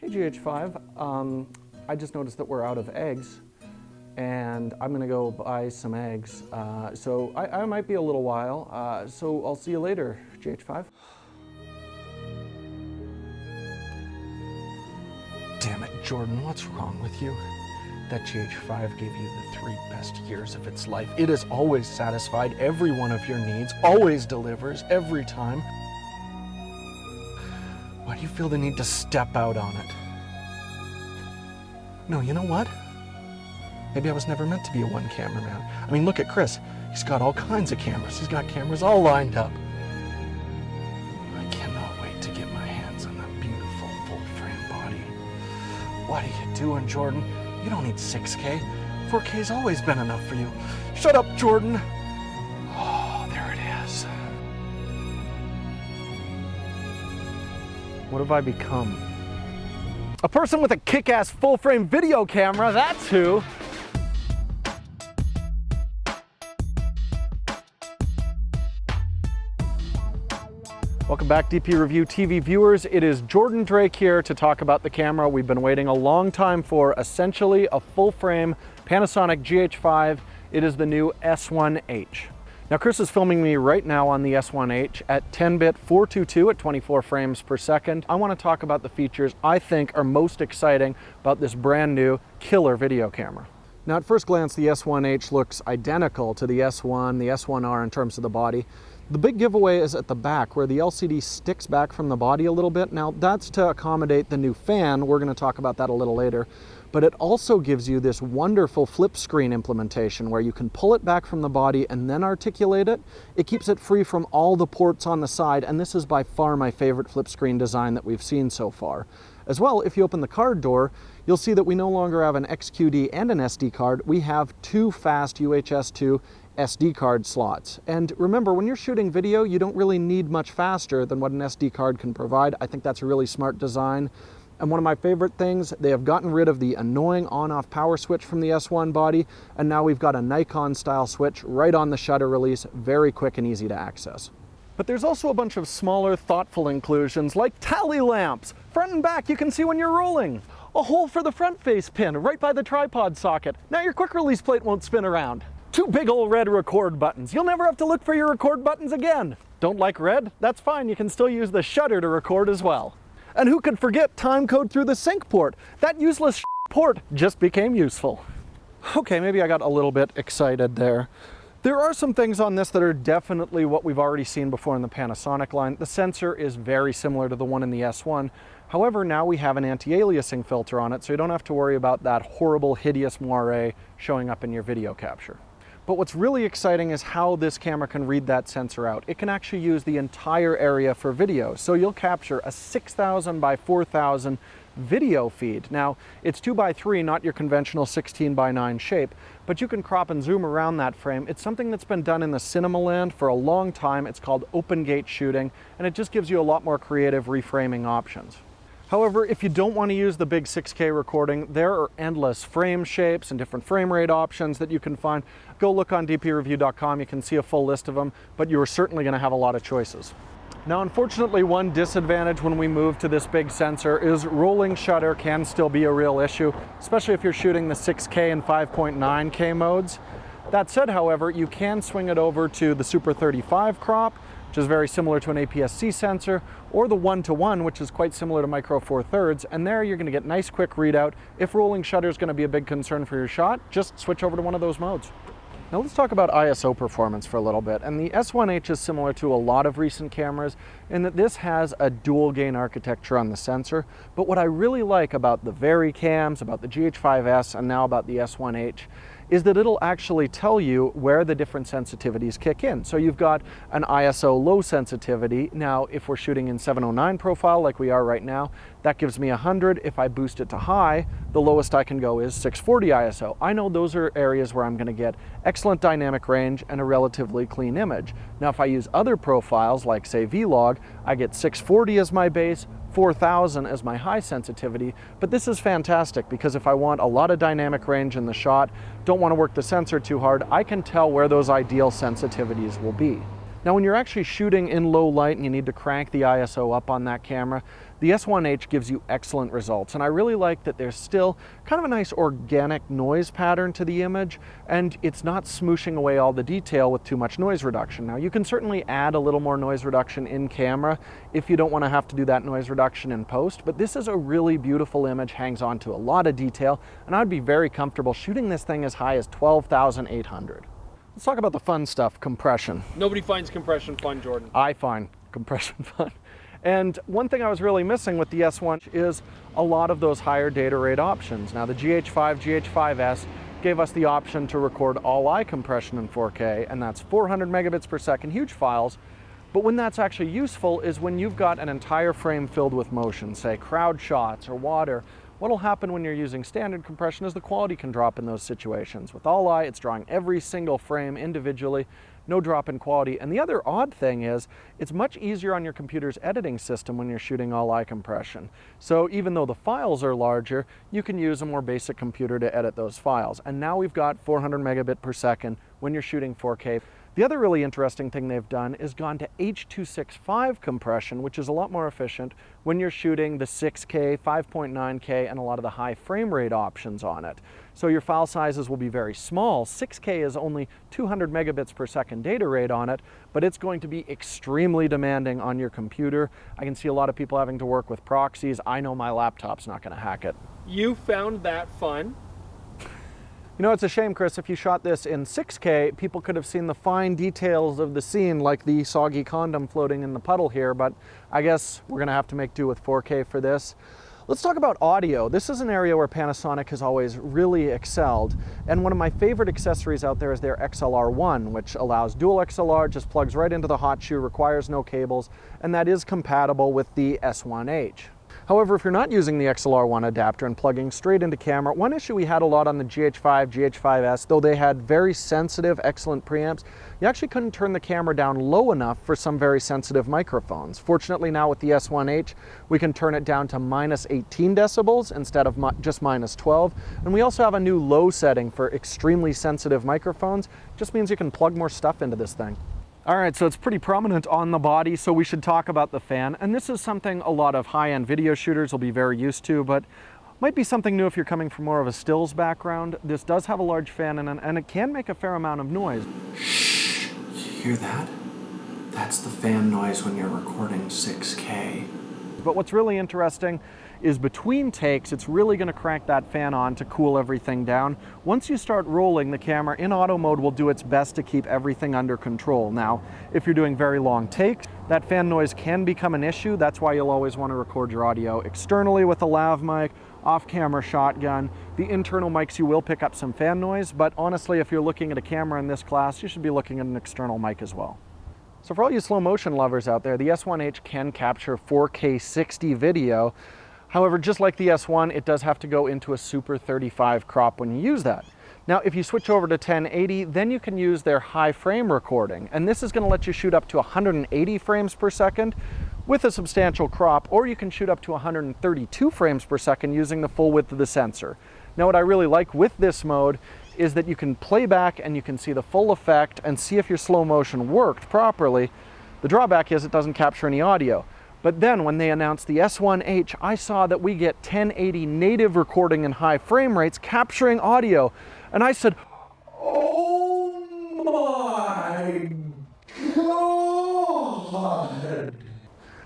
Hey GH5, I just noticed that we're out of eggs and I'm gonna go buy some eggs. So I might be a little while, so I'll see you later, GH5. Damn it, Jordan, what's wrong with you? That GH5 gave you the 3 best years of its life. It has always satisfied every one of your needs, always delivers, every time. Why do you feel the need to step out on it? No, you know what? Maybe I was never meant to be a one-camera man. I mean, look at Chris. He's got all kinds of cameras. He's got cameras all lined up. I cannot wait to get my hands on that beautiful full-frame body. What are you doing, Jordan? You don't need 6K. 4K's always been enough for you. Shut up, Jordan. Oh, there it is. What have I become? A person with a kick-ass full-frame video camera, that's who. Welcome back, DPReview TV viewers. It is Jordan Drake here to talk about the camera we've been waiting a long time for, essentially a full-frame Panasonic GH5. It is the new S1H. Now, Chris is filming me right now on the S1H at 10-bit 422 at 24 frames per second. I want to talk about the features I think are most exciting about this brand new killer video camera. Now, at first glance, the S1H looks identical to the S1, the S1R in terms of the body. The big giveaway is at the back, where the LCD sticks back from the body a little bit. Now, that's to accommodate the new fan. We're going to talk about that a little later. But it also gives you this wonderful flip screen implementation where you can pull it back from the body and then articulate it. It keeps it free from all the ports on the side, and this is by far my favorite flip screen design that we've seen so far. As well, if you open the card door, you'll see that we no longer have an XQD and an SD card. We have 2 fast UHS 2 SD card slots. And remember, when you're shooting video, you don't really need much faster than what an SD card can provide. I think that's a really smart design. And one of my favorite things, they have gotten rid of the annoying on-off power switch from the S1 body, and now we've got a Nikon style switch right on the shutter release, very quick and easy to access. But there's also a bunch of smaller, thoughtful inclusions like tally lamps. Front and back, you can see when you're rolling. A hole for the front face pin right by the tripod socket. Now your quick release plate won't spin around. 2 big old red record buttons. You'll never have to look for your record buttons again. Don't like red? That's fine, you can still use the shutter to record as well. And who could forget time code through the sync port? That useless port just became useful. Okay, maybe I got a little bit excited there. There are some things on this that are definitely what we've already seen before in the Panasonic line. The sensor is very similar to the one in the S1. However, now we have an anti-aliasing filter on it, so you don't have to worry about that horrible, hideous moire showing up in your video capture. But what's really exciting is how this camera can read that sensor out. It can actually use the entire area for video. So you'll capture a 6,000 by 4,000 video feed. Now, it's 2x3, not your conventional 16:9 shape, but you can crop and zoom around that frame. It's something that's been done in the cinema land for a long time. It's called open gate shooting, and it just gives you a lot more creative reframing options. However, if you don't want to use the big 6K recording, there are endless frame shapes and different frame rate options that you can find. Go look on DPReview.com, you can see a full list of them, but you're certainly going to have a lot of choices. Now, unfortunately, one disadvantage when we move to this big sensor is rolling shutter can still be a real issue, especially if you're shooting the 6K and 5.9K modes. That said, however, you can swing it over to the Super 35 crop, which is very similar to an APS-C sensor, or the 1:1, which is quite similar to Micro Four Thirds, and there you're going to get nice quick readout. If rolling shutter is going to be a big concern for your shot, just switch over to one of those modes. Now let's talk about ISO performance for a little bit, and the S1H is similar to a lot of recent cameras in that this has a dual gain architecture on the sensor, but what I really like about the VariCams, about the GH5S, and now about the S1H is that it'll actually tell you where the different sensitivities kick in. So you've got an ISO low sensitivity. Now, if we're shooting in 709 profile like we are right now, that gives me 100. If I boost it to high, the lowest I can go is 640 ISO. I know those are areas where I'm going to get excellent dynamic range and a relatively clean image. Now, if I use other profiles like say Vlog, I get 640 as my base, 4000 as my high sensitivity, but this is fantastic because if I want a lot of dynamic range in the shot, don't want to work the sensor too hard, I can tell where those ideal sensitivities will be. Now, when you're actually shooting in low light and you need to crank the ISO up on that camera, the S1H gives you excellent results. And I really like that there's still kind of a nice organic noise pattern to the image, and it's not smooshing away all the detail with too much noise reduction. Now, you can certainly add a little more noise reduction in camera if you don't want to have to do that noise reduction in post, but this is a really beautiful image, hangs on to a lot of detail, and I'd be very comfortable shooting this thing as high as 12,800. Let's talk about the fun stuff, compression. Nobody finds compression fun, Jordan. I find compression fun. And one thing I was really missing with the S1 is a lot of those higher data rate options. Now the GH5, GH5S gave us the option to record all eye compression in 4K, and that's 400 megabits per second, huge files. But when that's actually useful is when you've got an entire frame filled with motion, say crowd shots or water. What'll happen when you're using standard compression is the quality can drop in those situations. With all eye, it's drawing every single frame individually, no drop in quality. And the other odd thing is, it's much easier on your computer's editing system when you're shooting all eye compression. So even though the files are larger, you can use a more basic computer to edit those files. And now we've got 400 megabit per second when you're shooting 4K. The other really interesting thing they've done is gone to H.265 compression, which is a lot more efficient when you're shooting the 6K, 5.9K, and a lot of the high frame rate options on it. So your file sizes will be very small. 6K is only 200 megabits per second data rate on it, but it's going to be extremely demanding on your computer. I can see a lot of people having to work with proxies. I know my laptop's not going to hack it. You found that fun? You know, it's a shame, Chris, if you shot this in 6K, people could have seen the fine details of the scene, like the soggy condom floating in the puddle here, but I guess we're gonna have to make do with 4K for this. Let's talk about audio. This is an area where Panasonic has always really excelled, and one of my favorite accessories out there is their XLR1, which allows dual XLR, just plugs right into the hot shoe, requires no cables, and that is compatible with the S1H. However, if you're not using the XLR1 adapter and plugging straight into camera, one issue we had a lot on the GH5, GH5S, though they had very sensitive, excellent preamps, you actually couldn't turn the camera down low enough for some very sensitive microphones. Fortunately now with the S1H, we can turn it down to minus 18 decibels instead of just minus 12. And we also have a new low setting for extremely sensitive microphones. Just means you can plug more stuff into this thing. All right, so it's pretty prominent on the body, so we should talk about the fan. And this is something a lot of high-end video shooters will be very used to, but might be something new if you're coming from more of a stills background. This does have a large fan in it, and it can make a fair amount of noise. Shh, you hear that? That's the fan noise when you're recording 6K. But what's really interesting is between takes, it's really going to crank that fan on to cool everything down. Once you start rolling, the camera in auto mode will do its best to keep everything under control. Now, if you're doing very long takes, that fan noise can become an issue. That's why you'll always want to record your audio externally with a lav mic, off-camera shotgun. The internal mics, you will pick up some fan noise, but honestly, if you're looking at a camera in this class, you should be looking at an external mic as well. So for all you slow motion lovers out there, the S1H can capture 4K 60 video. However, just like the S1, it does have to go into a Super 35 crop when you use that. Now, if you switch over to 1080, then you can use their high frame recording, and this is going to let you shoot up to 180 frames per second with a substantial crop, or you can shoot up to 132 frames per second using the full width of the sensor. Now, what I really like with this mode is that you can play back and you can see the full effect and see if your slow motion worked properly. The drawback is it doesn't capture any audio. But then when they announced the S1H, I saw that we get 1080 native recording in high frame rates capturing audio. And I said, oh my God.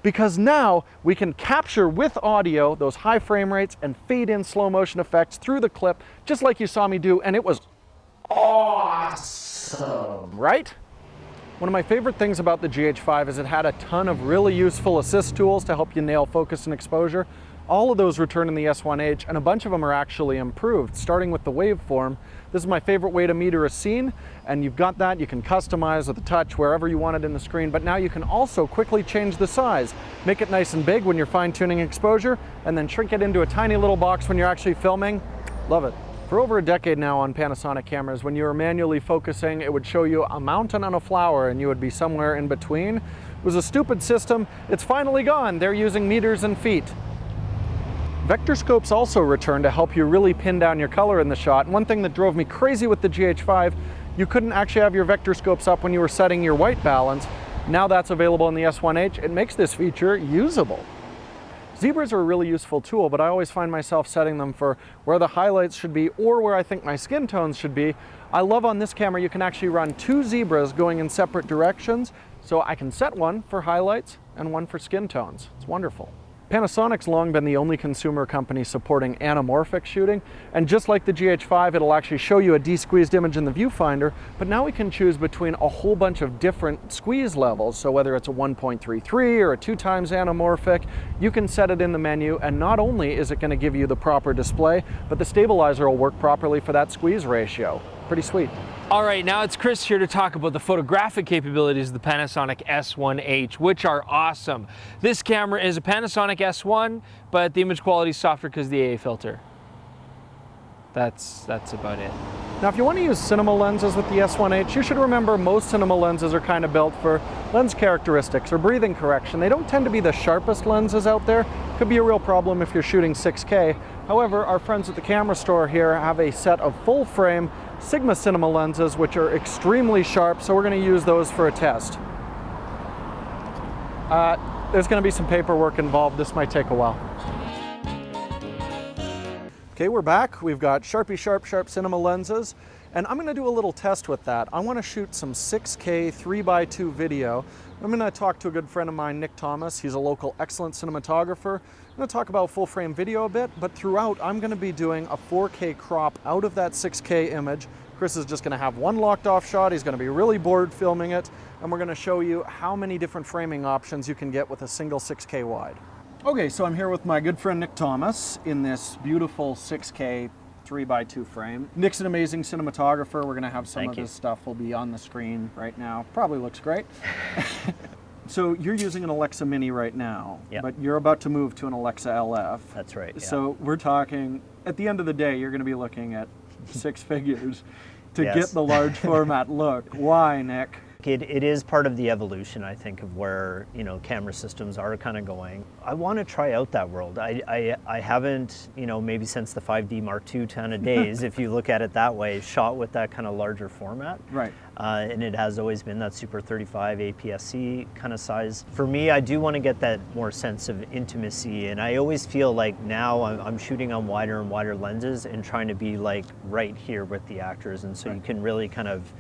Because now we can capture with audio those high frame rates and fade in slow motion effects through the clip, just like you saw me do, and it was awesome, right? One of my favorite things about the GH5 is it had a ton of really useful assist tools to help you nail focus and exposure. All of those return in the S1H, and a bunch of them are actually improved, starting with the waveform. This is my favorite way to meter a scene, and you've got that. You can customize with a touch wherever you want it in the screen, but now you can also quickly change the size. Make it nice and big when you're fine-tuning exposure, and then shrink it into a tiny little box when you're actually filming. Love it. For over a decade now on Panasonic cameras, when you were manually focusing, it would show you a mountain and a flower, and you would be somewhere in between. It was a stupid system. It's finally gone. They're using meters and feet. Vector scopes also return to help you really pin down your color in the shot. And one thing that drove me crazy with the GH5, you couldn't actually have your vector scopes up when you were setting your white balance. Now that's available in the S1H. It makes this feature usable. Zebras are a really useful tool, but I always find myself setting them for where the highlights should be or where I think my skin tones should be. I love on this camera you can actually run 2 zebras going in separate directions, so I can set one for highlights and one for skin tones. It's wonderful. Panasonic's long been the only consumer company supporting anamorphic shooting, and just like the GH5, it'll actually show you a de-squeezed image in the viewfinder, but now we can choose between a whole bunch of different squeeze levels, so whether it's a 1.33 or a 2 times anamorphic, you can set it in the menu, and not only is it going to give you the proper display, but the stabilizer will work properly for that squeeze ratio. Pretty sweet. All right, now it's Chris here to talk about the photographic capabilities of the Panasonic S1H, which are awesome. This camera is a Panasonic S1, but the image quality is softer because of the AA filter. That's about it. Now, if you want to use cinema lenses with the S1H, you should remember most cinema lenses are kind of built for lens characteristics or breathing correction. They don't tend to be the sharpest lenses out there. Could be a real problem if you're shooting 6K. However, our friends at the camera store here have a set of full frame Sigma cinema lenses, which are extremely sharp, so we're going to use those for a test. There's going to be some paperwork involved. This might take a while. Okay, we're back. We've got Sharpie Sharp cinema lenses, and I'm going to do a little test with that. I want to shoot some 6K 3x2 video. I'm going to talk to a good friend of mine, Nick Thomas. He's a local excellent cinematographer. I'm going to talk about full frame video a bit, but throughout I'm going to be doing a 4K crop out of that 6K image. Chris is just going to have one locked off shot. He's going to be really bored filming it, and we're going to show you how many different framing options you can get with a single 6K wide. Okay, so I'm here with my good friend Nick Thomas in this beautiful 6K 3x2 frame. Nick's an amazing cinematographer. We're going to have some of his stuff will be on the screen right now. Probably looks great. So you're using an Alexa Mini right now, but you're about to move to an Alexa LF. That's right. Yeah. So we're talking, at the end of the day, you're going to be looking at 6 figures to get the large format look. Why, Nick? It is part of the evolution, I think, of where, you know, camera systems are kind of going. I want to try out that world. I haven't, you know, maybe since the 5D Mark II kind of days, if you look at it that way, shot with that kind of larger format. Right. And it has always been that Super 35 APS-C kind of size. For me, I do want to get that more sense of intimacy, and I always feel like now I'm shooting on wider and wider lenses and trying to be like right here with the actors, and so you can really kind of,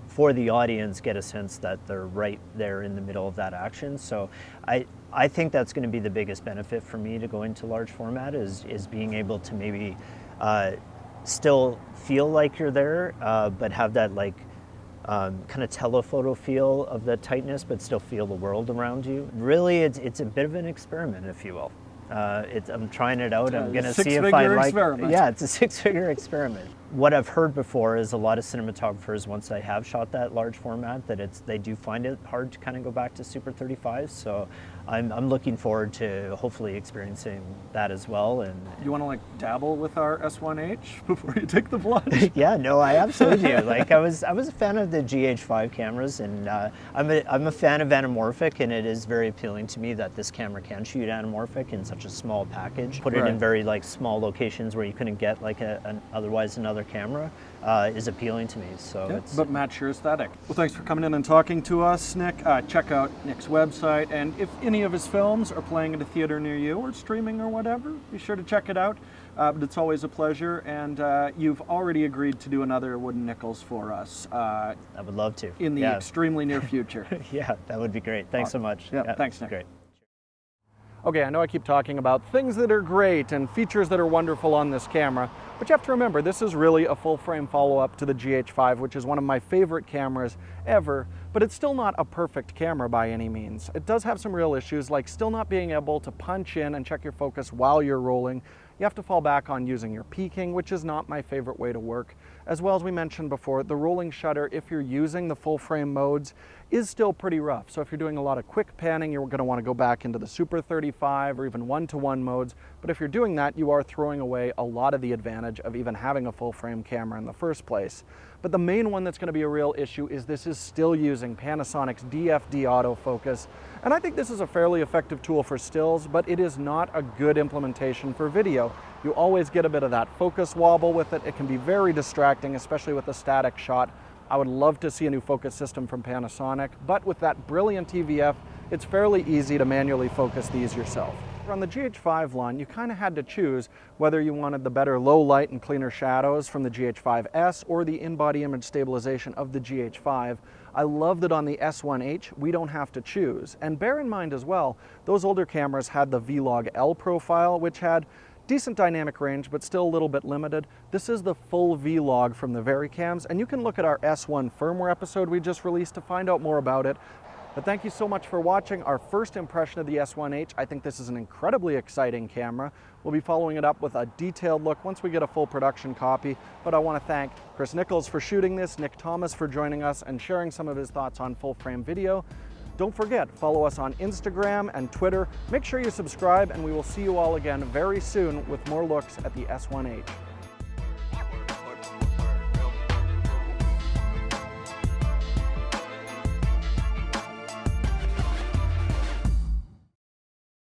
for the audience, get a sense that they're right there in the middle of that action. So I think that's going to be the biggest benefit for me to go into large format is being able to maybe still feel like you're there, but have that like kind of telephoto feel of the tightness, but still feel the world around you. Really, it's a bit of an experiment, if you will. I'm trying it out. I'm going to see if I like. Experiment. Yeah, it's a 6-figure experiment. What I've heard before is a lot of cinematographers, once they have shot that large format, that they do find it hard to kind of go back to Super 35. So I'm looking forward to hopefully experiencing that as well. And you want to like dabble with our S1H before you take the plunge? Yeah, no, I absolutely do. Like I was a fan of the GH5 cameras, and I'm a fan of anamorphic, and it is very appealing to me that this camera can shoot anamorphic in such a small package. Put it in very like small locations where you couldn't get like otherwise another camera is appealing to me. So but match your aesthetic. Well, thanks for coming in and talking to us, Nick. Check out Nick's website, and if any of his films are playing at a theater near you or streaming or whatever, be sure to check it out. But it's always a pleasure, and you've already agreed to do another Wooden Nickels for us. I would love to. In the extremely near future. Yeah, that would be great. Thanks so much. Yeah, thanks, Nick. Great. Okay, I know I keep talking about things that are great and features that are wonderful on this camera, but you have to remember this is really a full frame follow-up to the GH5, which is one of my favorite cameras ever, but it's still not a perfect camera by any means. It does have some real issues, like still not being able to punch in and check your focus while you're rolling. You have to fall back on using your peaking, which is not my favorite way to work. As well as we mentioned before, the rolling shutter, if you're using the full frame modes, is still pretty rough. So if you're doing a lot of quick panning, you're going to want to go back into the Super 35 or even 1:1 modes. But if you're doing that, you are throwing away a lot of the advantage of even having a full frame camera in the first place. But the main one that's going to be a real issue is this is still using Panasonic's DFD autofocus. And I think this is a fairly effective tool for stills, but it is not a good implementation for video. You always get a bit of that focus wobble with it. It can be very distracting, especially with a static shot. I would love to see a new focus system from Panasonic, but with that brilliant TVF, it's fairly easy to manually focus these yourself. On the GH5 line, you kind of had to choose whether you wanted the better low light and cleaner shadows from the GH5S or the in-body image stabilization of the GH5. I love that on the S1H, we don't have to choose. And bear in mind as well, those older cameras had the V-Log-L profile, which had decent dynamic range, but still a little bit limited. This is the full V-Log from the VariCams, and you can look at our S1 firmware episode we just released to find out more about it. But thank you so much for watching our first impression of the S1H. I think this is an incredibly exciting camera. We'll be following it up with a detailed look once we get a full production copy. But I want to thank Chris Nichols for shooting this, Nick Thomas for joining us and sharing some of his thoughts on full frame video. Don't forget, follow us on Instagram and Twitter. Make sure you subscribe, and we will see you all again very soon with more looks at the S1H.